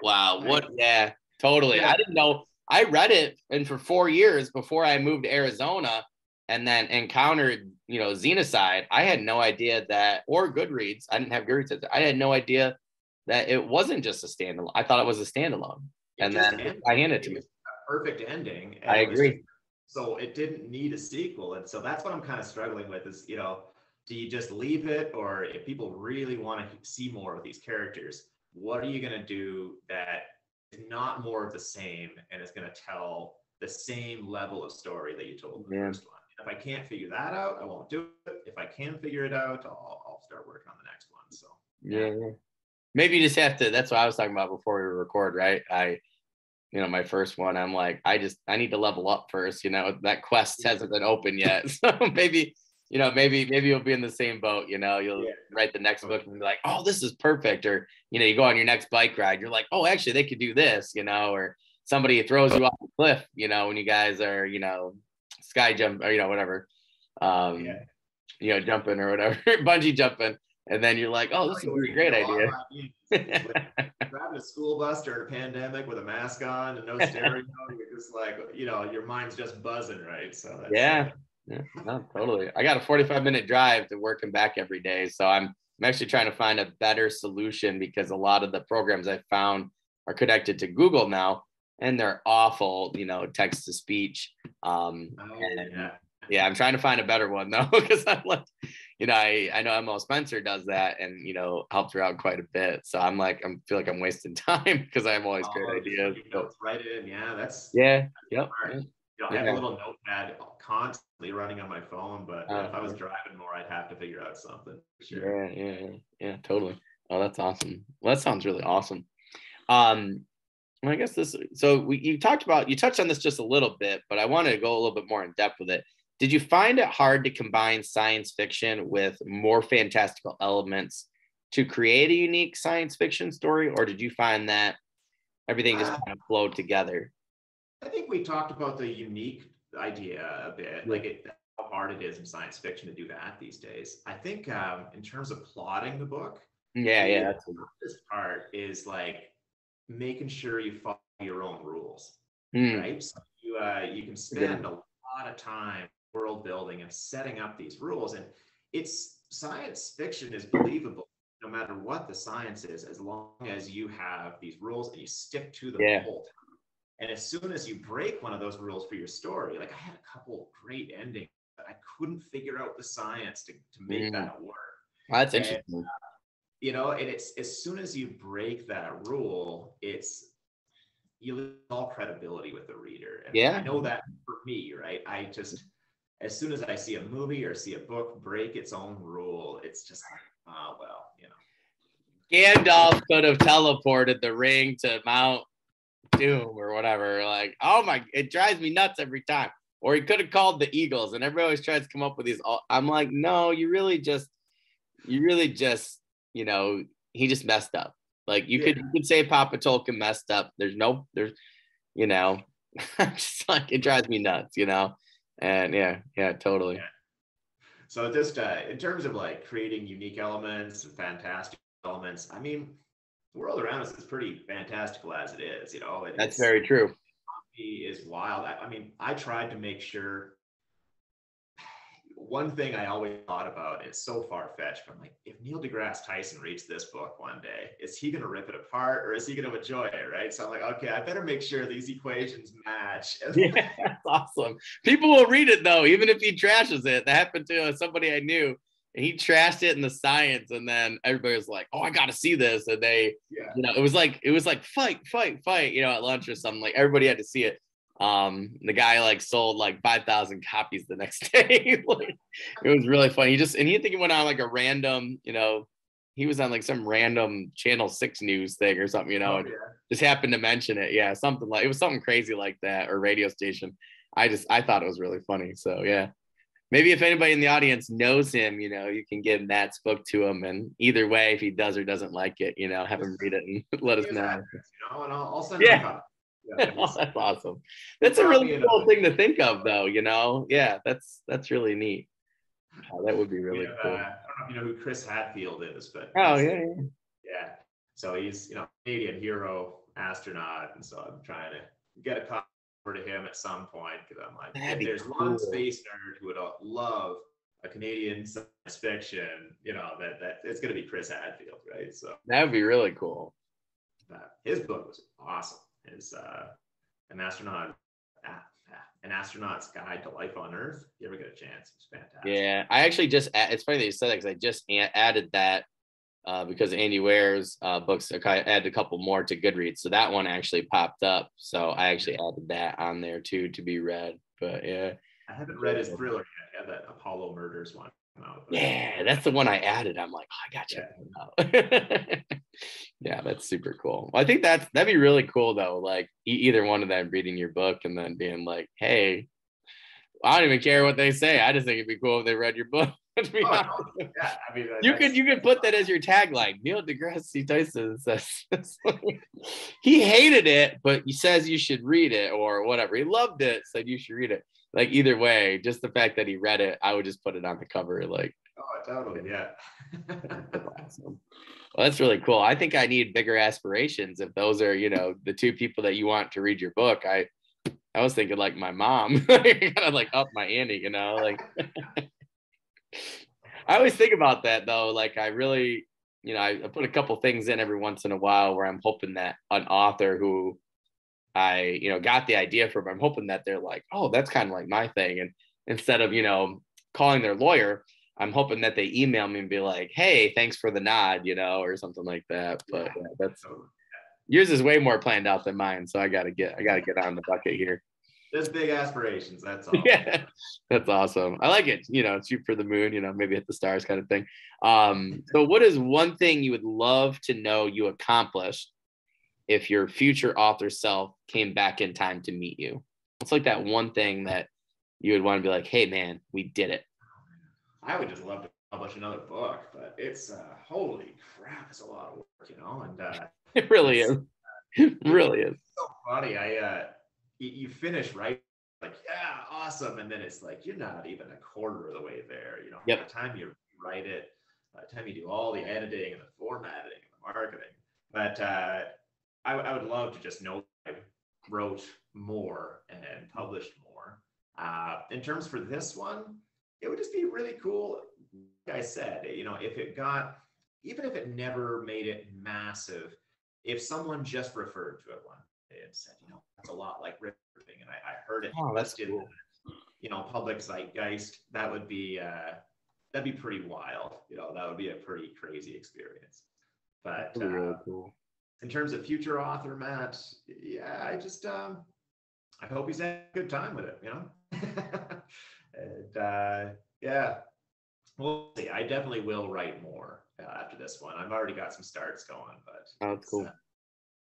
Wow. What? Yeah, totally. Yeah. I didn't know. I read it, and for 4 years before I moved to Arizona and then encountered, Xenocide, I had no idea that, or Goodreads. I didn't have Goodreads. I had no idea that it wasn't just a standalone. I thought it was a standalone. And then I handed it to me. A perfect ending. I agree. So it didn't need a sequel. And so that's what I'm kind of struggling with is, do you just leave it? Or if people really want to see more of these characters, what are you going to do that is not more of the same and is going to tell the same level of story that you told in the first one? If I can't figure that out, I won't do it. If I can figure it out, I'll start working on the next one. So yeah. Maybe you just have to, that's what I was talking about before we record, right? My first one, I'm like, I need to level up first, that quest hasn't been open yet. So maybe you'll be in the same boat, you'll write the next book and be like, oh, this is perfect. Or, you go on your next bike ride. You're like, oh, actually they could do this, or somebody throws you off the cliff, when you guys are, sky jump or, whatever, jumping or whatever, bungee jumping. And then you're like, oh, this is a great idea. Driving a school bus during a pandemic with a mask on and no stereo, you're just like, your mind's just buzzing, right? So that's, no, totally. I got a 45-minute drive to work and back every day. So I'm actually trying to find a better solution because a lot of the programs I found are connected to Google now, and they're awful, text to speech. I'm trying to find a better one though, because I'm like, I know Emma Spencer does that and, helped her out quite a bit. So I'm like, feel like I'm wasting time because I have always great ideas. Right in. Yeah. That's yep. I have a little notepad constantly running on my phone, but if I was driving more, I'd have to figure out something. Sure. Yeah, totally. Oh, that's awesome. Well, that sounds really awesome. I guess you touched on this just a little bit, but I wanted to go a little bit more in depth with it. Did you find it hard to combine science fiction with more fantastical elements to create a unique science fiction story, or did you find that everything just kind of flowed together? I think we talked about the unique idea a bit, how hard it is in science fiction to do that these days. I think in terms of plotting the book, the hardest part is like making sure you follow your own rules, right? So you can spend a lot of time world building and setting up these rules, and science fiction is believable no matter what the science is, as long as you have these rules and you stick to them the whole time. And as soon as you break one of those rules for your story, like I had a couple of great endings, but I couldn't figure out the science to make that work. That's interesting. And it's as soon as you break that rule, you lose all credibility with the reader. And I know that for me, right? As soon as I see a movie or see a book break its own rule, it's just like, oh, well, Gandalf could have teleported the ring to Mount Doom or whatever. Like, it drives me nuts every time. Or he could have called the Eagles, and everybody always tries to come up with these. I'm like, no, you really just, he just messed up. Like you could say Papa Tolkien messed up. I'm just like, it drives me nuts, and totally. Yeah. So just in terms of like creating unique elements and fantastic elements, I mean, the world around us is pretty fantastical as it is, That's very true. Is wild. I tried to make sure. One thing I always thought about is so far-fetched, but I'm like, if Neil deGrasse Tyson reads this book one day, is he going to rip it apart or is he going to enjoy it, right? So I'm like, okay, I better make sure these equations match. Yeah, that's awesome. People will read it though, even if he trashes it. That happened to somebody I knew. He trashed it in the science, and then everybody was like, oh, I got to see this. And they, it was like fight, at lunch or something. Like everybody had to see it. The guy like sold like 5,000 copies the next day. Like, it was really funny. He think he went on like a random, he was on like some random Channel 6 news thing or something, and just happened to mention it. Yeah, it was something crazy like that, or radio station. I thought it was really funny. So yeah. Maybe if anybody in the audience knows him, you can give Matt's book to him, and either way, if he does or doesn't like it, have him read it and let us know. And I'll send him a copy. Yeah, Oh, that's awesome. That's a really cool thing to think of, though. Yeah, that's really neat. Oh, that would be really cool. I don't know if you know who Chris Hadfield is, but Oh yeah. yeah. So he's Canadian hero astronaut, and so I'm trying to get a copy to him at some point because I'm like, if there's one space nerd who would love a Canadian science fiction, that it's going to be Chris Hadfield, right? So that would be really cool. His book was awesome. His an astronaut's guide to life on Earth. If you ever get a chance, it's fantastic. Yeah, I actually it's funny that you said that because I just added that because Andy Ware's books. I added a couple more to Goodreads, so that one actually popped up. So I actually added that on there too to be read. But yeah, I haven't read his thriller yet. I have that Apollo Murders one. Yeah, that's the one I added. I'm like, I got you. Yeah. Yeah, that's super cool. I think that'd be really cool though. Like either one of them reading your book and then being like, hey, I don't even care what they say. I just think it'd be cool if they read your book. Yeah, I mean, you could put that as your tagline. Neil deGrasse Tyson says he hated it, but he says you should read it or whatever. He loved it, said you should read it. Like either way, just the fact that he read it, I would just put it on the cover. Like, oh, totally, yeah. That's awesome. Well, that's really cool. I think I need bigger aspirations. If those are, the two people that you want to read your book, I was thinking like my mom, kind of like up my ante, like. I always think about that though. Like I really, I put a couple things in every once in a while where I'm hoping that an author who I, got the idea from, I'm hoping that they're like, oh, that's kind of like my thing. And instead of, calling their lawyer, I'm hoping that they email me and be like, hey, thanks for the nod, or something like that. But that's yours is way more planned out than mine. So I gotta get on the bucket here. Just big aspirations. That's all. Yeah, that's awesome. I like it. Shoot for the moon, maybe hit the stars kind of thing. So what is one thing you would love to know you accomplished if your future author self came back in time to meet you? It's like that one thing that you would want to be like, hey man, we did it. I would just love to publish another book, but it's holy crap, it's a lot of work, and it really is. It really is. So funny. You finish right, like, yeah, awesome, and then it's like you're not even a quarter of the way there. Yep. By the time you write it, by the time you do all the editing and the formatting and the marketing. But I would love to just know I wrote more and published more. In terms for this one, it would just be really cool. Like I said, if it got, even if it never made it massive, if someone just referred to it one day and said, that's a lot like riffing, and I heard it. Oh, that's cool. Public zeitgeist. That would be that'd be pretty wild. That would be a pretty crazy experience. But really cool. In terms of future author Matt, yeah, I just I hope he's had a good time with it. And yeah, we'll see. I definitely will write more after this one. I've already got some starts going, but that's cool.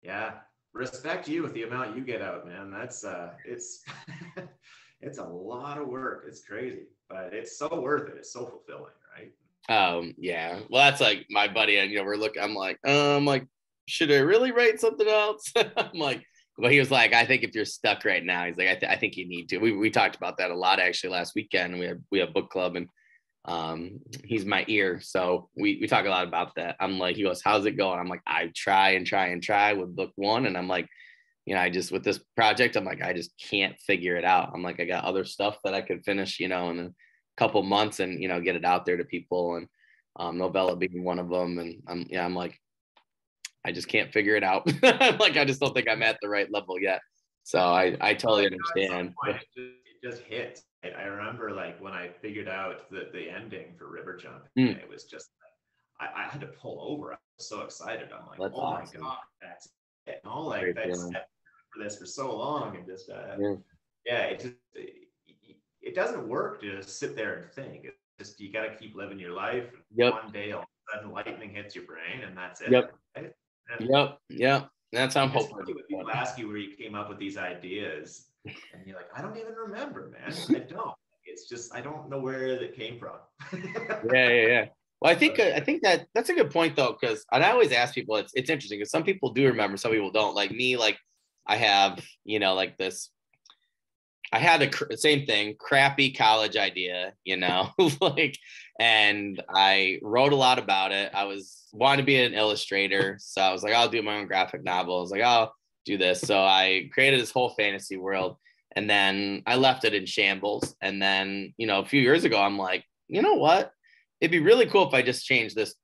Yeah. Respect you with the amount you get out, man. That's it's it's a lot of work. It's crazy, but it's so worth it. It's so fulfilling, right? Yeah. Well, that's like my buddy, and we're looking. I'm like, should I really write something else? I'm like, but he was like, I think if you're stuck right now, he's like, I think you need to. We talked about that a lot actually last weekend. We have book club, and he's my ear, so we talk a lot about that. I'm like, he goes, how's it going? I'm like, I try with book one, and I'm like, I just, with this project, I'm like, I just can't figure it out. I'm like, I got other stuff that I could finish, in a couple months and get it out there to people, and novella being one of them, and I'm like, I just can't figure it out. I'm like, I just don't think I'm at the right level yet. So I totally understand. It just hits. I remember like when I figured out the ending for River Jump, it was just like, I had to pull over. I was so excited. I'm like, that's awesome. My God, that's it. Like that's for this for so long, and just it doesn't work to just sit there and think. It's just, you got to keep living your life. Yep. One day all of a sudden lightning hits your brain, and that's it. Yep. Right? Yep. That's how I'm hoping. When people ask you where you came up with these ideas, and you're like, I don't even remember, man. I don't. It's just, I don't know where it came from. Yeah. Well, I think that's a good point though, because I always ask people. It's interesting because some people do remember, some people don't. Like me, like I have, you know, like this, I had the same thing, crappy college idea, you know, like, and I wrote a lot about it. I wanted to be an illustrator. So I was like, I'll do my own graphic novel. I was like, I'll do this. So I created this whole fantasy world, and then I left it in shambles. And then, you know, a few years ago, I'm like, you know what? It'd be really cool if I just changed this.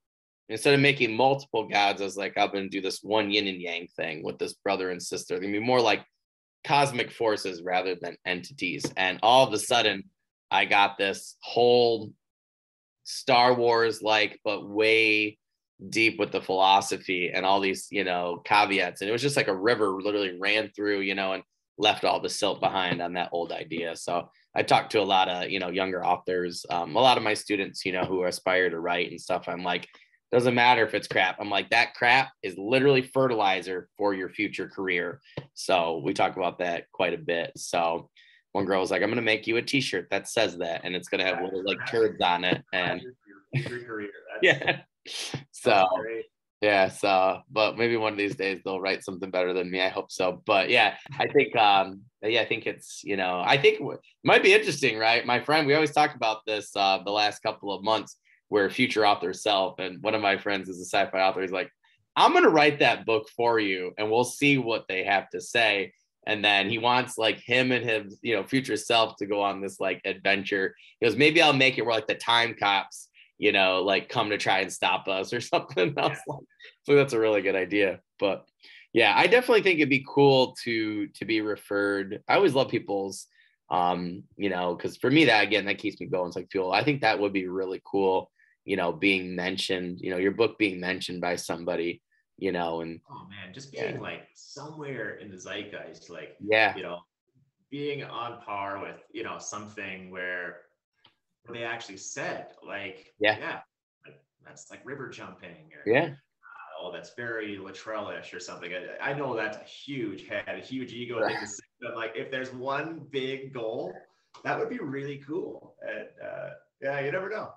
Instead of making multiple gods, I was like, I'm going to do this one yin and yang thing with this brother and sister. They're going to be more like cosmic forces rather than entities. And all of a sudden, I got this whole Star Wars like, but way deep with the philosophy and all these, you know, caveats. And it was just like a river literally ran through, you know, and left all the silt behind on that old idea. So I talked to a lot of, you know, younger authors, a lot of my students, you know, who aspire to write and stuff. I'm like, doesn't matter if it's crap. I'm like, that crap is literally fertilizer for your future career. So we talk about that quite a bit. So one girl was like, I'm going to make you a t-shirt that says that, and it's going to have little like turds on it. And your future career. Yeah. So yeah. So, but maybe one of these days they'll write something better than me. I hope so. But yeah, I think, I think it's, you know, I think it might be interesting, right? My friend, we always talk about this the last couple of months, where future authors self. And one of my friends is a sci-fi author. He's like, I'm going to write that book for you and we'll see what they have to say. And then he wants like him and his, you know, future self to go on this like adventure. He goes, maybe I'll make it where like the time cops, you know, like come to try and stop us or something else. So that's a really good idea. But yeah, I definitely think it'd be cool to be referred. I always love people's, you know, because for me, that again, that keeps me going. It's like fuel. I think that would be really cool, you know, being mentioned, you know, your book being mentioned by somebody, you know, and oh man, just being like somewhere in the zeitgeist, like, yeah, you know, being on par with, you know, something where they actually said like, yeah, like, that's like river jumping, or yeah. Oh, that's very Luttrell-ish or something. I know that's a huge head, a huge ego thing to say, but like if there's one big goal, that would be really cool. And yeah, you never know.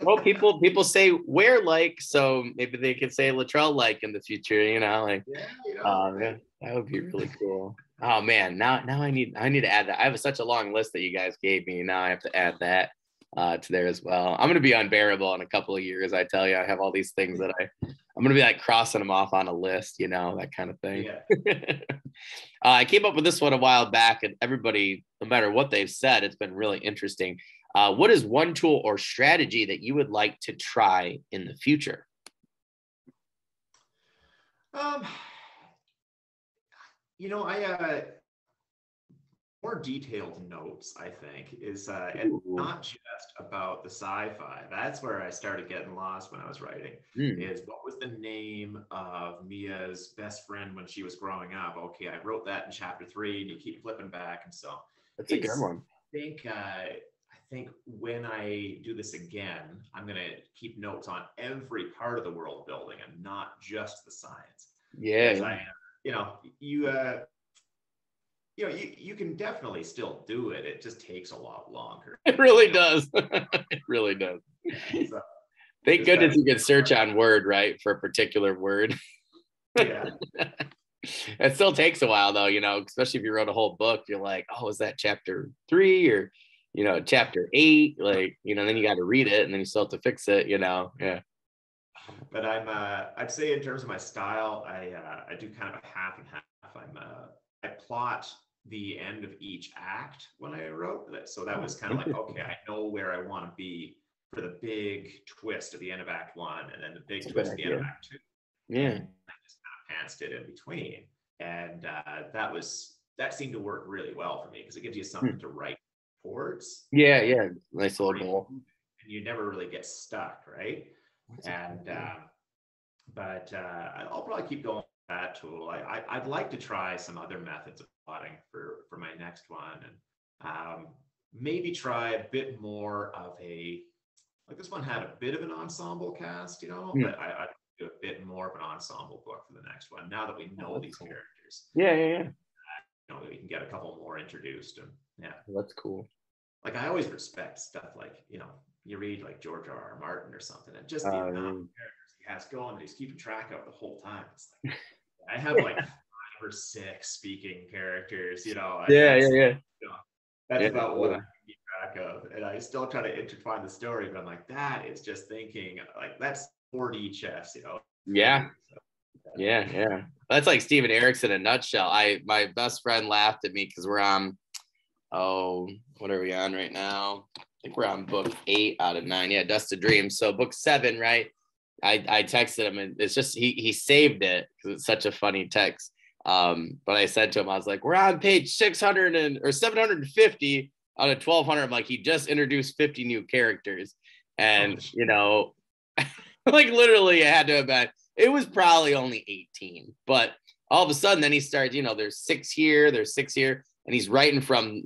Well, people say we're like, so maybe they could say Luttrell like in the future, you know, like yeah, you know, yeah, that would be really cool. Oh man, now I need to add that. I have such a long list that you guys gave me. Now I have to add that to there as well. I'm gonna be unbearable in a couple of years. I tell you, I have all these things that I'm gonna be like crossing them off on a list, you know, that kind of thing. Yeah. I came up with this one a while back, and everybody, no matter what they've said, it's been really interesting. What is one tool or strategy that you would like to try in the future? You know, I more detailed notes, I think, is and not just about the sci-fi. That's where I started getting lost when I was writing. Is what was the name of Mia's best friend when she was growing up? Okay, I wrote that in chapter 3, and you keep flipping back, and so that's a good one. I think when I do this again, I'm going to keep notes on every part of the world building and not just the science. Yeah. You know, you can definitely still do it. It just takes a lot longer. It really does. It really does. So, thank goodness you can search on Word, right, for a particular word. Yeah. It still takes a while though, you know, especially if you wrote a whole book, you're like, oh, is that chapter 3 or, you know, chapter 8? Like, you know, then you got to read it and then you still have to fix it, you know. Yeah. But I'd say in terms of my style, I do kind of a half and half. I plot the end of each act when I wrote that. So that was kind of like, okay, I know where I want to be for the big twist at the end of Act 1, and then the big twist at the end of Act 2. Yeah. And I just kind of pantsed it in between. And that seemed to work really well for me because it gives you something to write towards. Yeah. Nice little goal. And you never really get stuck, right? And but I'll probably keep going with that tool. I'd like to try some other methods of plotting for my next one, and maybe try a bit more of like this one had a bit of an ensemble cast, you know, but I'd do a bit more of an ensemble book for the next one now that we know these characters. Yeah. You know, we can get a couple more introduced, and That's cool. Like I always respect stuff like, you know, you read like George R.R. Martin or something, and just the amount of characters he has going that he's keeping track of the whole time. It's like I have like 5 or 6 speaking characters, you know, and Yeah, that's, yeah, you know, that's yeah. about what I can keep track of. And I still try to intertwine the story, but I'm like, that is just thinking like that's 4D chess, you know. Yeah. Yeah. That's like Steven Erickson in a nutshell. My best friend laughed at me because we're on, what are we on right now? I think we're on book 8 out of 9. Yeah, Dust of Dreams. So book 7, right? I texted him, and it's just he saved it because it's such a funny text. But I said to him, I was like, we're on page 600 or 750 out of 1200. I'm like, he just introduced 50 new characters, and you know, like literally, it had to have been. It was probably only 18, but all of a sudden, then he starts. You know, there's 6 here, and he's writing from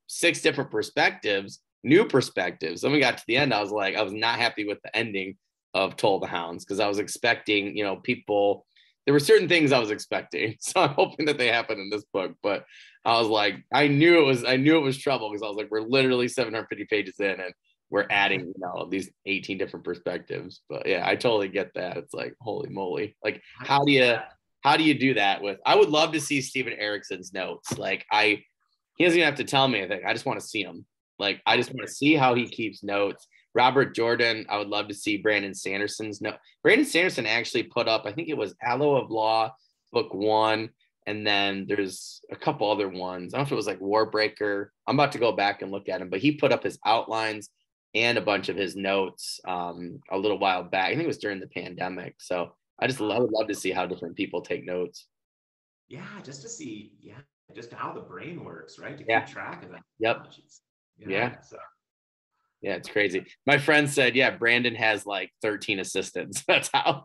6 different perspectives, new perspectives. Then we got to the end. I was not happy with the ending of Toll the Hounds because I was expecting, people. There were certain things I was expecting, so I'm hoping that they happen in this book. But I was like, I knew it was trouble because I was like, we're literally 750 pages in, and we're adding, these 18 different perspectives. But yeah, I totally get that. It's like, holy moly! Like, how do you do that with? I would love to see Steven Erickson's notes. Like, he doesn't even have to tell me anything. I just want to see him. Like, I just want to see how he keeps notes. Robert Jordan, I would love to see Brandon Sanderson's note. Brandon Sanderson actually put up, I think it was Aloe of Law, book 1. And then there's a couple other ones. I don't know if it was like Warbreaker. I'm about to go back and look at him, but he put up his outlines and a bunch of his notes a little while back. I think it was during the pandemic. So I would love to see how different people take notes. Yeah, just to see, just how the brain works, right? To keep track of that. Yep. Yeah. So. Yeah, it's crazy. My friend said, yeah, Brandon has like 13 assistants. That's how.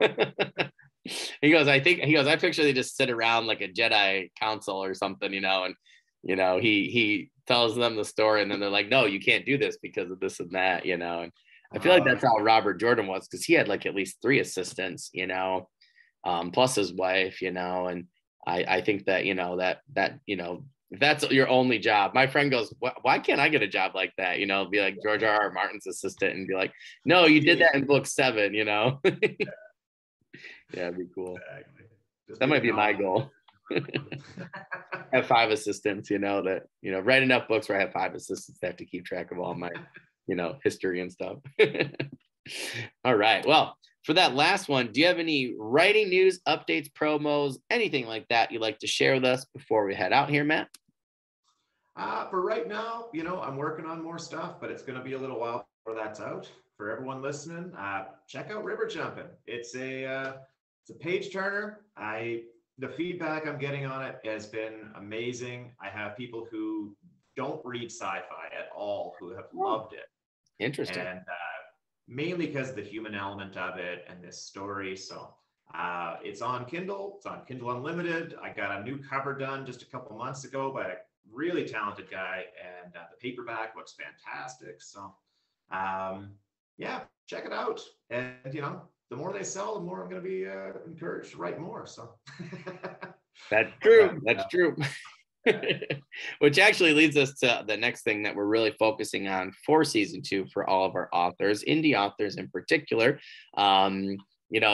He goes, I picture they just sit around like a Jedi council or something, and he tells them the story, and then they're like, no, you can't do this because of this and that, and I feel like that's how Robert Jordan was, because he had like at least 3 assistants, plus his wife, and I think that, if that's your only job. My friend goes, why can't I get a job like that? Be like George R.R. Martin's assistant and be like, no, you did that in book 7, Yeah, it'd be cool. Exactly. That might be my goal. Have 5 assistants, that, write enough books where I have 5 assistants that have to keep track of all my, history and stuff. All right. Well, for that last one, do you have any writing news, updates, promos, anything like that you'd like to share with us before we head out here, Matt? For right now, I'm working on more stuff, but it's going to be a little while before that's out. For everyone listening, check out River Jumping. It's a page turner. The feedback I'm getting on it has been amazing. I have people who don't read sci-fi at all who have loved it. Interesting. And mainly because of the human element of it and this story. So it's on Kindle. It's on Kindle Unlimited. I got a new cover done just a couple months ago by a really talented guy, and the paperback looks fantastic. So check it out. And the more they sell, the more I'm going to be encouraged to write more. So that's true. That's true. Which actually leads us to the next thing that we're really focusing on for season 2 for all of our authors, indie authors in particular.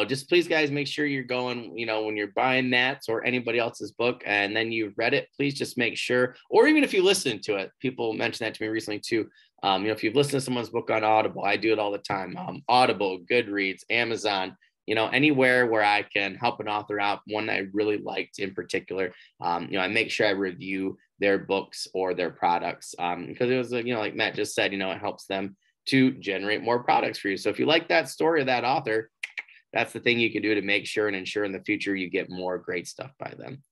Just please, guys, make sure you're going, when you're buying Nat's or anybody else's book and then you've read it, please just make sure, or even if you listen to it, people mentioned that to me recently too. If you've listened to someone's book on Audible, I do it all the time. Audible, Goodreads, Amazon, anywhere where I can help an author out, one I really liked in particular, I make sure I review their books or their products because it was, like Matt just said, it helps them to generate more products for you. So if you like that story of that author, that's the thing you can do to make sure and ensure in the future you get more great stuff by them.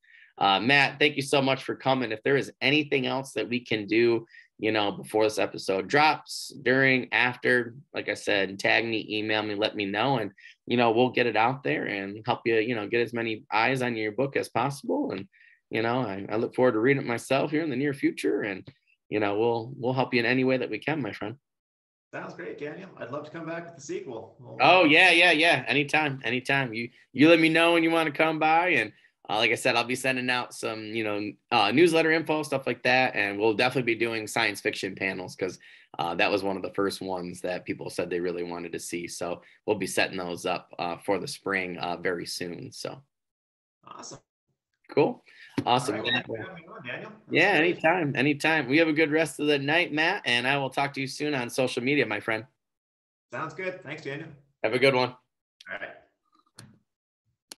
Matt, thank you so much for coming. If there is anything else that we can do, before this episode drops, during, after, like I said, tag me, email me, let me know, and, we'll get it out there and help you, get as many eyes on your book as possible. And, I look forward to reading it myself here in the near future, and, we'll help you in any way that we can, my friend. Sounds great, Daniel. I'd love to come back with the sequel. Yeah. Anytime. You let me know when you want to come by, and like I said, I'll be sending out some, newsletter info, stuff like that. And we'll definitely be doing science fiction panels because that was one of the first ones that people said they really wanted to see. So we'll be setting those up for the spring very soon. So awesome. Cool. Awesome. All right, Matt. well, thanks for having me on, Daniel. Yeah, anytime, anytime. We have a good rest of the night, Matt, and I will talk to you soon on social media, my friend. Sounds good. Thanks, Daniel. Have a good one.